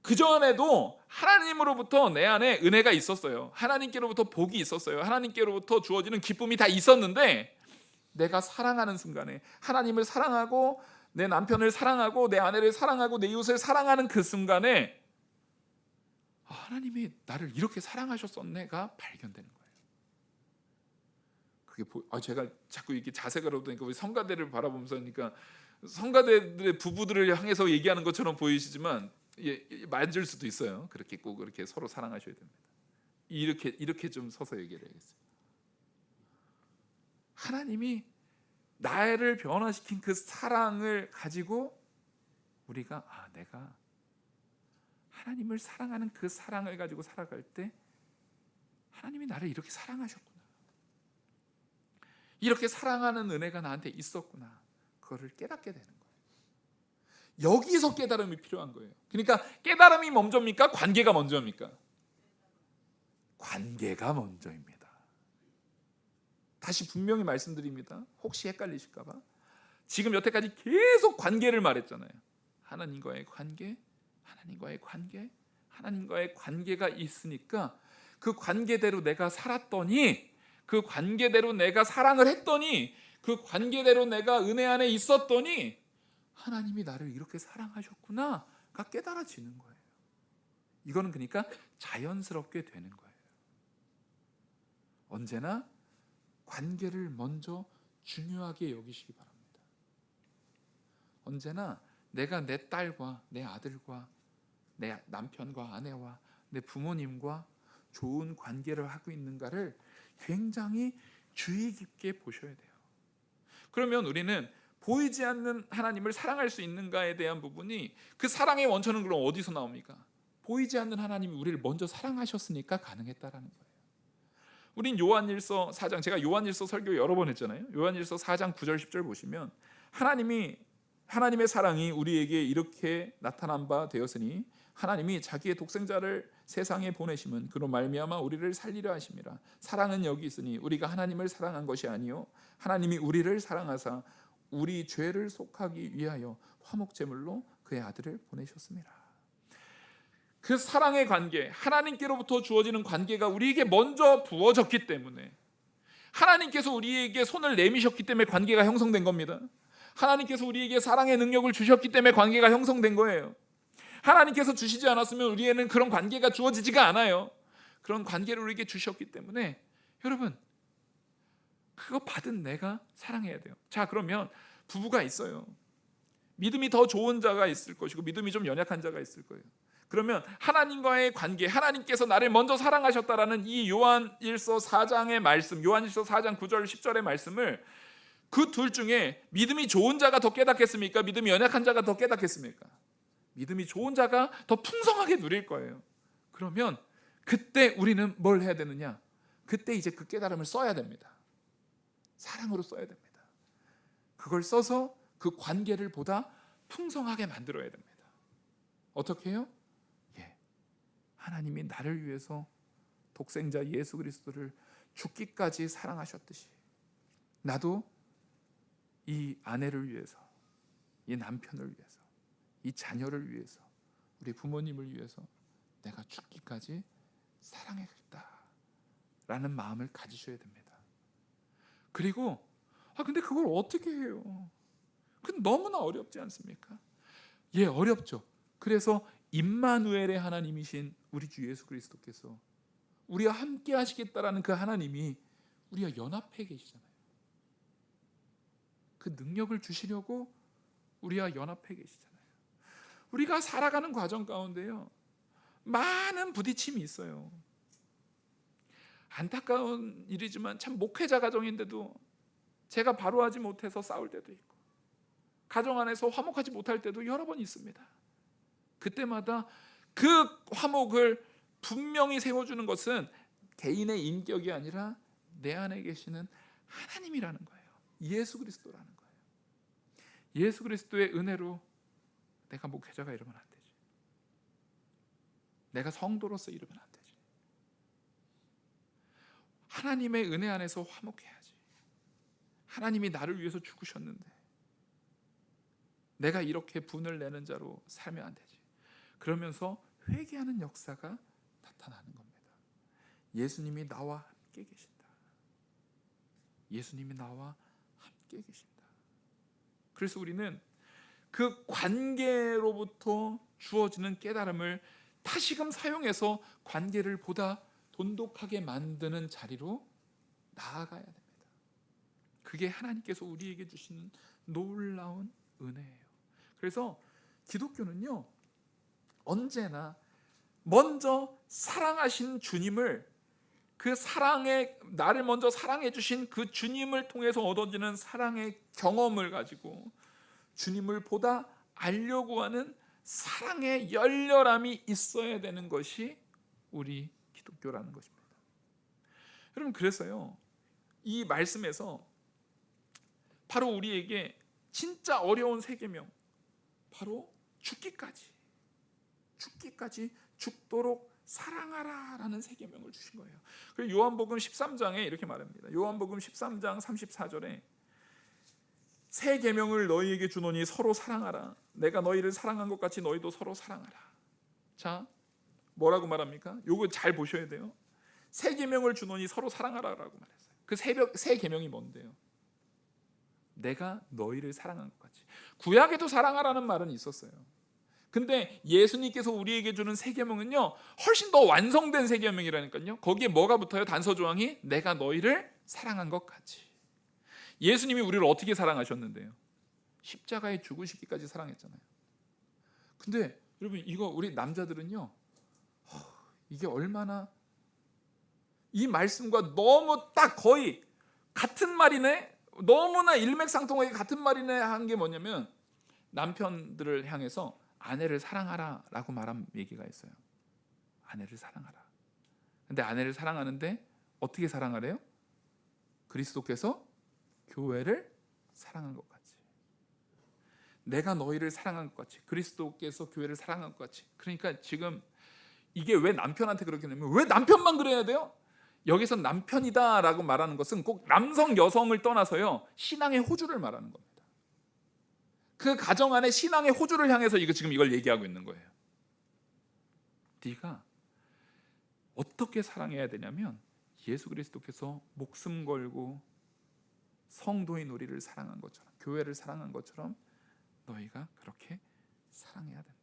그전에도 하나님으로부터 내 안에 은혜가 있었어요. 하나님께로부터 복이 있었어요. 하나님께로부터 주어지는 기쁨이 다 있었는데 내가 사랑하는 순간에 하나님을 사랑하고 내 남편을 사랑하고 내 아내를 사랑하고 내 이웃을 사랑하는 그 순간에 하나님이 나를 이렇게 사랑하셨었네가 발견되는 거예요. 그게 제가 자꾸 이렇게 자세가 그러니까 우리 성가대를 바라보면서 하니까 성가대들의 부부들을 향해서 얘기하는 것처럼 보이시지만 맞을 수도 있어요. 그렇게 꼭 그렇게 서로 사랑하셔야 됩니다. 이렇게 좀 서서 얘기를 해야겠어요. 하나님이 나를 변화시킨 그 사랑을 가지고 우리가 내가 하나님을 사랑하는 그 사랑을 가지고 살아갈 때 하나님이 나를 이렇게 사랑하셨구나. 이렇게 사랑하는 은혜가 나한테 있었구나. 그거를 깨닫게 되는 거예요. 여기서 깨달음이 필요한 거예요. 그러니까 깨달음이 먼저입니까? 관계가 먼저입니까? 관계가 먼저입니다. 다시 분명히 말씀드립니다. 혹시 헷갈리실까 봐. 지금 여태까지 계속 관계를 말했잖아요. 하나님과의 관계, 하나님과의 관계가 있으니까 그 관계대로 내가 살았더니, 그 관계대로 내가 사랑을 했더니, 그 관계대로 내가 은혜 안에 있었더니 하나님이 나를 이렇게 사랑하셨구나가 깨달아지는 거예요. 이거는 그러니까 자연스럽게 되는 거예요. 언제나 관계를 먼저 중요하게 여기시기 바랍니다. 언제나 내가 내 딸과 내 아들과 내 남편과 아내와 내 부모님과 좋은 관계를 하고 있는가를 굉장히 주의 깊게 보셔야 돼요. 그러면 우리는 보이지 않는 하나님을 사랑할 수 있는가에 대한 부분이, 그 사랑의 원천은 그럼 어디서 나옵니까? 보이지 않는 하나님이 우리를 먼저 사랑하셨으니까 가능했다라는 거예요. 우린 요한일서 4장, 제가 요한일서 설교 여러 번 했잖아요. 요한일서 4장 9절 10절 보시면 하나님이 하나님의 사랑이 우리에게 이렇게 나타난 바 되었으니 하나님이 자기의 독생자를 세상에 보내심은 그로 말미암아 우리를 살리려 하심이라. 사랑은 여기 있으니 우리가 하나님을 사랑한 것이 아니요 하나님이 우리를 사랑하사 우리 죄를 속하기 위하여 화목제물로 그의 아들을 보내셨습니다. 그 사랑의 관계, 하나님께로부터 주어지는 관계가 우리에게 먼저 부어졌기 때문에, 하나님께서 우리에게 손을 내미셨기 때문에 관계가 형성된 겁니다. 하나님께서 우리에게 사랑의 능력을 주셨기 때문에 관계가 형성된 거예요. 하나님께서 주시지 않았으면 우리에는 그런 관계가 주어지지가 않아요. 그런 관계를 우리에게 주셨기 때문에 여러분, 그거 받은 내가 사랑해야 돼요. 자, 그러면 부부가 있어요. 믿음이 더 좋은 자가 있을 것이고 믿음이 좀 연약한 자가 있을 거예요. 그러면 하나님과의 관계, 하나님께서 나를 먼저 사랑하셨다라는 이 요한일서 4장의 말씀, 요한일서 4장 9절 10절의 말씀을 그 둘 중에 믿음이 좋은 자가 더 깨닫겠습니까? 믿음이 연약한 자가 더 깨닫겠습니까? 믿음이 좋은 자가 더 풍성하게 누릴 거예요. 그러면 그때 우리는 뭘 해야 되느냐? 그때 이제 그 깨달음을 써야 됩니다. 사랑으로 써야 됩니다. 그걸 써서 그 관계를 보다 풍성하게 만들어야 됩니다. 어떻게 해요? 하나님이 나를 위해서 독생자 예수 그리스도를 죽기까지 사랑하셨듯이 나도 이 아내를 위해서, 이 남편을 위해서, 이 자녀를 위해서, 우리 부모님을 위해서 내가 죽기까지 사랑하겠다라는 마음을 가지셔야 됩니다. 그리고 근데 그걸 어떻게 해요? 그건 너무나 어렵지 않습니까? 어렵죠. 그래서 임마누엘의 하나님이신 우리 주 예수 그리스도께서 우리와 함께 하시겠다라는 그 하나님이 우리와 연합해 계시잖아요. 그 능력을 주시려고 우리와 연합해 계시잖아요. 우리가 살아가는 과정 가운데요, 많은 부딪힘이 있어요. 안타까운 일이지만 참 목회자 가정인데도 제가 바로 하지 못해서 싸울 때도 있고, 가정 안에서 화목하지 못할 때도 여러 번 있습니다. 그때마다 그 화목을 분명히 세워주는 것은 개인의 인격이 아니라 내 안에 계시는 하나님이라는 거예요. 예수 그리스도라는 거예요. 예수 그리스도의 은혜로 내가 목회자가 이러면 안 되지. 내가 성도로서 이러면 안 되지. 하나님의 은혜 안에서 화목해야지. 하나님이 나를 위해서 죽으셨는데 내가 이렇게 분을 내는 자로 살면 안 되지. 그러면서 회개하는 역사가 나타나는 겁니다. 예수님이 나와 함께 계신다. 예수님이 나와 함께 계신다. 그래서 우리는 그 관계로부터 주어지는 깨달음을 다시금 사용해서 관계를 보다 돈독하게 만드는 자리로 나아가야 됩니다. 그게 하나님께서 우리에게 주시는 놀라운 은혜예요. 그래서 기독교는요, 언제나 먼저 사랑하신 주님을, 그 사랑에 나를 먼저 사랑해 주신 그 주님을 통해서 얻어지는 사랑의 경험을 가지고 주님을 보다 알려고 하는 사랑의 열렬함이 있어야 되는 것이 우리 기독교라는 것입니다. 여러분, 그래서요, 이 말씀에서 바로 우리에게 진짜 어려운 세 계명, 바로 죽기까지 죽도록 사랑하라라는 세 계명을 주신 거예요. 그리고 요한복음 13장에 이렇게 말합니다. 요한복음 13장 34절에 새 계명을 너희에게 주노니 서로 사랑하라. 내가 너희를 사랑한 것 같이 너희도 서로 사랑하라. 자, 뭐라고 말합니까? 요거 잘 보셔야 돼요. 새 계명을 주노니 서로 사랑하라라고 말했어요. 그 새 계명이 뭔데요? 내가 너희를 사랑한 것 같이. 구약에도 사랑하라는 말은 있었어요. 근데 예수님께서 우리에게 주는 새 계명은요, 훨씬 더 완성된 새 계명이라니까요. 거기에 뭐가 붙어요? 단서 조항이 내가 너희를 사랑한 것 같이. 예수님이 우리를 어떻게 사랑하셨는데요? 십자가에 죽으시기까지 사랑했잖아요. 근데 여러분, 이거 우리 남자들은요, 이게 얼마나 이 말씀과 너무 딱 거의 같은 말이네, 너무나 일맥상통하게 같은 말이네 한 게 뭐냐면, 남편들을 향해서 아내를 사랑하라 라고 말한 얘기가 있어요. 아내를 사랑하라. 근데 아내를 사랑하는데 어떻게 사랑하래요? 그리스도께서 교회를 사랑한 것 같이. 내가 너희를 사랑한 것 같이, 그리스도께서 교회를 사랑한 것 같이. 그러니까 지금 이게 왜 남편한테 그렇게 되냐면, 왜 남편만 그래야 돼요? 여기서 남편이다라고 말하는 것은 꼭 남성 여성을 떠나서요, 신앙의 호주를 말하는 겁니다. 그 가정 안에 신앙의 호주를 향해서 지금 이걸 얘기하고 있는 거예요. 네가 어떻게 사랑해야 되냐면, 예수 그리스도께서 목숨 걸고 성도인 우리를 사랑한 것처럼, 교회를 사랑한 것처럼 너희가 그렇게 사랑해야 된다.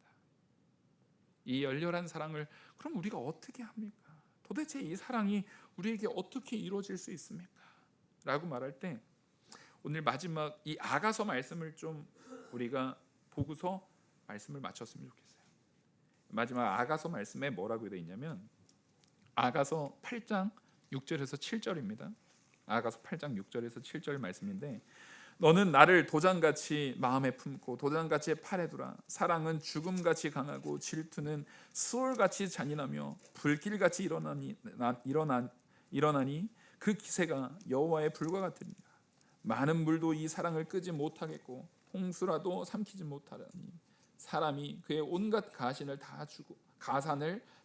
이 열렬한 사랑을 그럼 우리가 어떻게 합니까? 도대체 이 사랑이 우리에게 어떻게 이루어질 수 있습니까? 라고 말할 때, 오늘 마지막 이 아가서 말씀을 좀 우리가 보고서 말씀을 마쳤으면 좋겠어요. 마지막 아가서 말씀에 뭐라고 되어 있냐면, 아가서 8장 6절에서 7절입니다. 아가서 8장 6절에서 7절 말씀인데, 너는 나를 도장같이 마음에 품고 도장같이 팔에 두라. 사랑은 죽음같이 강하고 질투는 수월같이 잔인하며 불길같이 일어나니 그 기세가 여호와의 불과 같으니라. 많은 물도 이 사랑을 끄지 못하겠고 홍수라도 삼키지 못하라니, 사람이 그의 온갖 가산을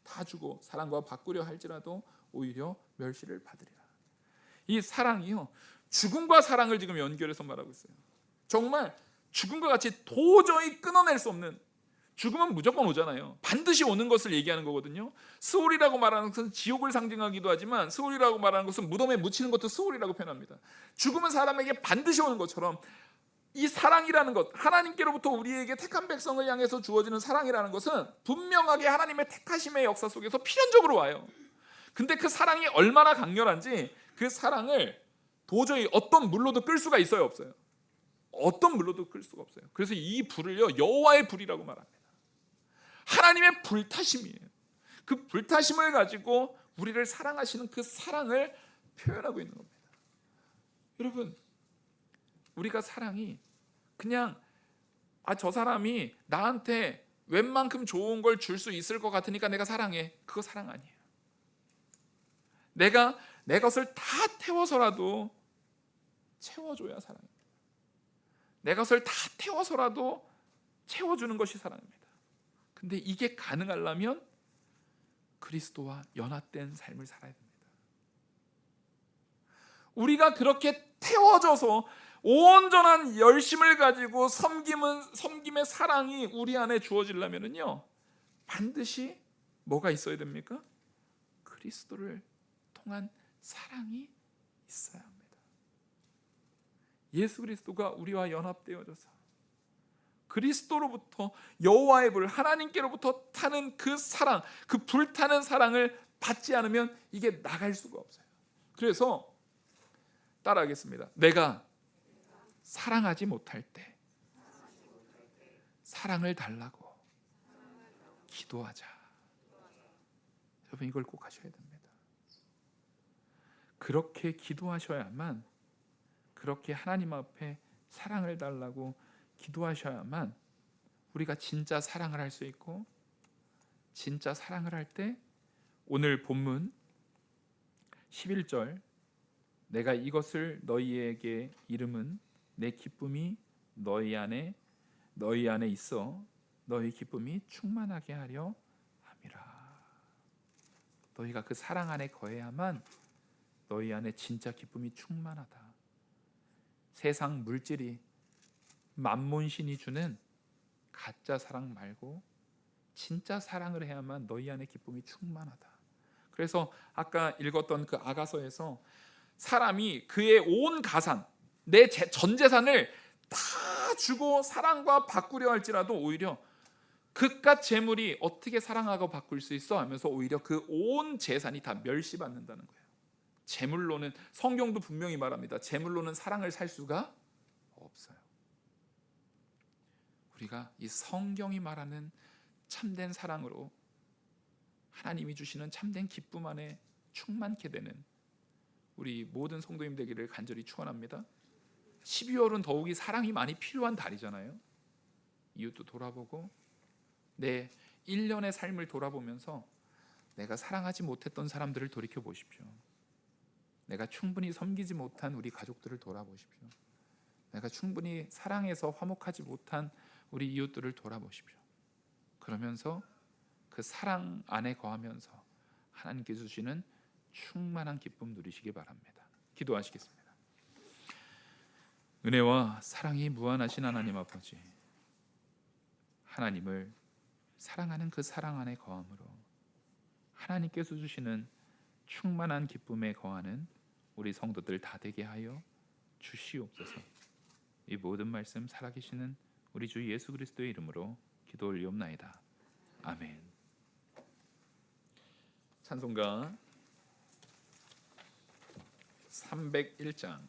다 주고 사랑과 바꾸려 할지라도 오히려 멸시를 받으리라. 이 사랑이요, 죽음과 사랑을 지금 연결해서 말하고 있어요. 정말 죽음과 같이 도저히 끊어낼 수 없는, 죽음은 무조건 오잖아요. 반드시 오는 것을 얘기하는 거거든요. 스올이라고 말하는 것은 지옥을 상징하기도 하지만, 스올이라고 말하는 것은 무덤에 묻히는 것도 스올이라고 표현합니다. 죽음은 사람에게 반드시 오는 것처럼, 이 사랑이라는 것, 하나님께로부터 우리에게 택한 백성을 향해서 주어지는 사랑이라는 것은 분명하게 하나님의 택하심의 역사 속에서 필연적으로 와요. 근데 그 사랑이 얼마나 강렬한지, 그 사랑을 도저히 어떤 물로도 끌 수가 있어요, 없어요? 어떤 물로도 끌 수가 없어요. 그래서 이 불을요, 여호와의 불이라고 말합니다. 하나님의 불타심이에요. 그 불타심을 가지고 우리를 사랑하시는 그 사랑을 표현하고 있는 겁니다. 여러분, 우리가 사랑이 그냥 저 사람이 나한테 웬만큼 좋은 걸 줄 수 있을 것 같으니까 내가 사랑해, 그거 사랑 아니에요. 내가 내 것을 다 태워서라도 채워줘야 사랑입니다. 내 것을 다 태워서라도 채워주는 것이 사랑입니다. 근데 이게 가능하려면 그리스도와 연합된 삶을 살아야 됩니다. 우리가 그렇게 태워져서 온전한 열심을 가지고 섬김의 사랑이 우리 안에 주어지려면요, 반드시 뭐가 있어야 됩니까? 그리스도를 통한 사랑이 있어야 합니다. 예수 그리스도가 우리와 연합되어져서 그리스도로부터 여호와의 불, 하나님께로부터 타는 그 사랑, 그 불타는 사랑을 받지 않으면 이게 나갈 수가 없어요. 그래서 따라하겠습니다. 내가 사랑하지 못할 때 사랑을 달라고 기도하자. 여러분, 이걸 꼭 하셔야 됩니다. 그렇게 기도하셔야만, 그렇게 하나님 앞에 사랑을 달라고 기도하셔야만 우리가 진짜 사랑을 할 수 있고, 진짜 사랑을 할 때 오늘 본문 11절, 내가 이것을 너희에게 이름은 내 기쁨이 너희 안에 있어 너희 기쁨이 충만하게 하려 함이라. 너희가 그 사랑 안에 거해야만 너희 안에 진짜 기쁨이 충만하다. 세상 물질이, 만몬신이 주는 가짜 사랑 말고 진짜 사랑을 해야만 너희 안에 기쁨이 충만하다. 그래서 아까 읽었던 그 아가서에서 사람이 그의 온 가산, 전 재산을 다 주고 사랑과 바꾸려 할지라도 오히려 그깟 재물이 어떻게 사랑하고 바꿀 수 있어 하면서 오히려 그 온 재산이 다 멸시받는다는 거예요. 재물로는, 성경도 분명히 말합니다. 재물로는 사랑을 살 수가 없어요. 우리가 이 성경이 말하는 참된 사랑으로 하나님이 주시는 참된 기쁨 안에 충만케 되는 우리 모든 성도님 되기를 간절히 축원합니다. 12월은 더욱이 사랑이 많이 필요한 달이잖아요. 이웃도 돌아보고 내 1년의 삶을 돌아보면서 내가 사랑하지 못했던 사람들을 돌이켜 보십시오. 내가 충분히 섬기지 못한 우리 가족들을 돌아보십시오. 내가 충분히 사랑해서 화목하지 못한 우리 이웃들을 돌아보십시오. 그러면서 그 사랑 안에 거하면서 하나님께서 주시는 충만한 기쁨 누리시기 바랍니다. 기도하시겠습니다. 은혜와 사랑이 무한하신 하나님 아버지, 하나님을 사랑하는 그 사랑 안에 거함으로 하나님께서 주시는 충만한 기쁨에 거하는 우리 성도들 다 되게 하여 주시옵소서. 이 모든 말씀 살아계시는 우리 주 예수 그리스도의 이름으로 기도 올리옵나이다. 아멘. 찬송가 301장